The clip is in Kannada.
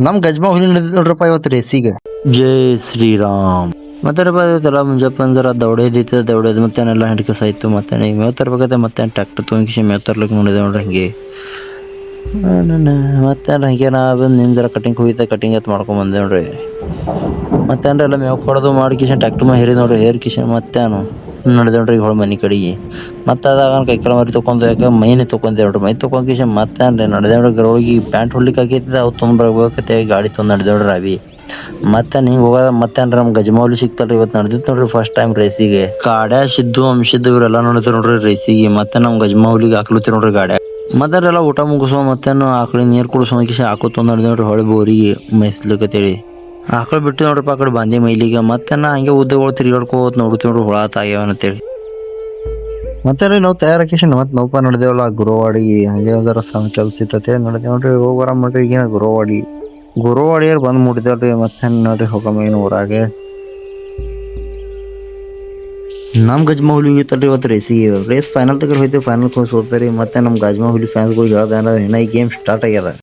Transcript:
ನಮ್ಮ ಗಜ್ಮಾ ಹುಲಿ ನಡೆದಿದ್ದು ನೋಡ್ರಪ್ಪ ಇವತ್ತು ರೇಸಿಗೆ. ಜೈ ಶ್ರೀರಾಮ್. ಮತ್ತೆ ಇವತ್ತೆಲ್ಲ ಮುಂಜಾನೆ ಜರ ದೌಡೇದಿತ್ತು, ದೌಡೇದು ಮತ್ತೇನೆಲ್ಲ ಹೆಂಡ್ಕಸ್ ಆಯ್ತು. ಮತ್ತೆ ಈಗ ಮೇವ್ ತರ್ಬೇಕಾದ್ರೆ ಮತ್ತೆ ಟ್ಯಾಕ್ಟರ್ ತೊಗೊಂಡು ಮೇವ್ ತರ್ಲಿಕ್ಕೆ ನೋಡಿದೆ ನೋಡ್ರಿ ಹಂಗೆ. ಮತ್ತೆ ಹಂಗೆ ನಾ ಬಂದು ನಿನ್ನ ಜರ ಕಟಿಂಗ್ ಹೋಗಿದ್ದೆ, ಕಟಿಂಗ್ ಎತ್ತು ಮಾಡ್ಕೊಂಬಂದೆ ನೋಡ್ರಿ. ಮತ್ತೆ ಎಲ್ಲ ಮೇವ್ ಕೊಡೋದು ಮಾಡಿ ಕಿಶನ್ ಟ್ಯಾಕ್ಟರ್ ಮೇಲೆ ಹೇರಿ ನೋಡ್ರಿ, ಹೇರ್ ಕಿಶನ್ ಮತ್ತೇನು ನಡೆದೆ ನೋಡ್ರಿ ಈಗ ಹೊಳ ಮನೆ ಕಡೆಗೆ. ಮತ್ತೆ ಅದಾಗ ಕೈಕಾಲ ಮರಿ ತೊಗೊಂಡು ಯಾಕೆ ಮೈನೇ ತೊಗೊಂಡೆ ನೋಡ್ರಿ. ಮೈ ತೊಗೊಂಡು ಕಿಶನ್ ಮತ್ತೆ ನಡೆದೆ ನೋಡ್ರಿ ಗ್ರೌಳಿಗೆ ಪ್ಯಾಂಟ್ ಹೊಡ್ಲಿಕ್ಕೆ ಆಗೈತಿದ್ದೆ, ಅವು ತೊಗೊಂಡ್ಬರ್ಬೇಕತ್ತೆ ಗಾಡಿ ತೊಗೊಂಡು ನಡೆದೆ ನೋಡ್ರಿ ಅವಿ. ಮತ್ತೆ ಹಿಂಗೆ ಹೋಗೋದ ಮತ್ತೆ ನಮ್ಮ ಗಜಮೌಲಿ ಸಿಕ್ತಲ್ರಿ ಇವತ್ತು ನಡೆದಿತ್ತು ನೋಡ್ರಿ ಫಸ್ಟ್ ಟೈಮ್ ರೇಸಿಗೆ. ಕಾಡ್ಯಾ ಸಿದ್ದು ಅಂಶಿದ್ದು ಇವರೆಲ್ಲ ನೋಡ್ತಾರೆ ನೋಡ್ರಿ ರೇಸಿಗೆ. ಮತ್ತೆ ನಮ್ಮ ಗಜಮೌಲಿಗೆ ಹಾಕ್ಲತ್ತೀವಿ ನೋಡ್ರಿ ಗಾಡ್ಯಾಗ. ಮತ್ತೆ ಎಲ್ಲ ಊಟ ಮುಗಿಸೋ ಮತ್ತೇನು ಆಕಳಿ ನೀರು ಕುಡಿಸೋ ಕಿಶ ಹಾಕೋತ ನಡೆದ ನೋಡ್ರಿ ಹೊಳೆ ಬೋರಿಗೆ ಮೇಯ್ಸ್ಲಿಕ್ಕತ್ತೇಳಿ. ಆಕಳು ಬಿಟ್ಟು ನೋಡ್ರಪ್ಪ ಆ ಕಡೆ ಬಂದಿ ಮೈಲಿಗೆ. ಮತ್ತೆ ನಾ ಹಂಗೆ ಉದ್ದಗಳು ತಿರ್ಗಾಡ್ಕೋತ ನೋಡ್ತೀವಿ ನೋಡ್ರಿ ಹುಳ ತಾಗ್ಯಾವ ಅಂತೇಳಿ. ಮತ್ತೆ ರೀ ನಾವು ತಯಾರಾಕಿಶನ್ ಮತ್ತೆ ನೋಪ ನಡೆದೇವಲ್ಲ ಗುರುವಾಡಿಗೆ. ಹಂಗೆ ಜರ ಸಣ್ಣ ಕೆಲಸ ಇತ್ತತೆ ನಡೆದೆ ನೋಡ್ರಿ. ಹೋಗಿ ಬರ ಮಾಡ್ರಿ ಈಗಿನ ಗುರುವಾಡಿಯರ್ ಬಂದು ಮುಟ್ಟಿದೇವ್ರಿ. ಮತ್ತೆ ನೋಡ್ರಿ ಹೋಗಮೇನು ಊರಾಗೆ. ನಮ್ಮ ಗಜ್ಮಾ ಹುಲಿ ಇತ್ತಲ್ರಿ ಇವತ್ತು ರೇಸಿಗೆ. ರೇಸ್ ಫೈನಲ್ ತಗರ್ ಹೋಯ್ತು, ಫೈನಲ್ ಸೋತ್ರಿ. ಮತ್ತೆ ನಮ್ಮ ಗಜ್ಮಾ ಹುಲಿ ಫ್ಯಾನ್ಸ್ಗಳು ಹೇಳ್ದ ಈ ಗೇಮ್ ಸ್ಟಾರ್ಟ್ ಆಗ್ಯದ.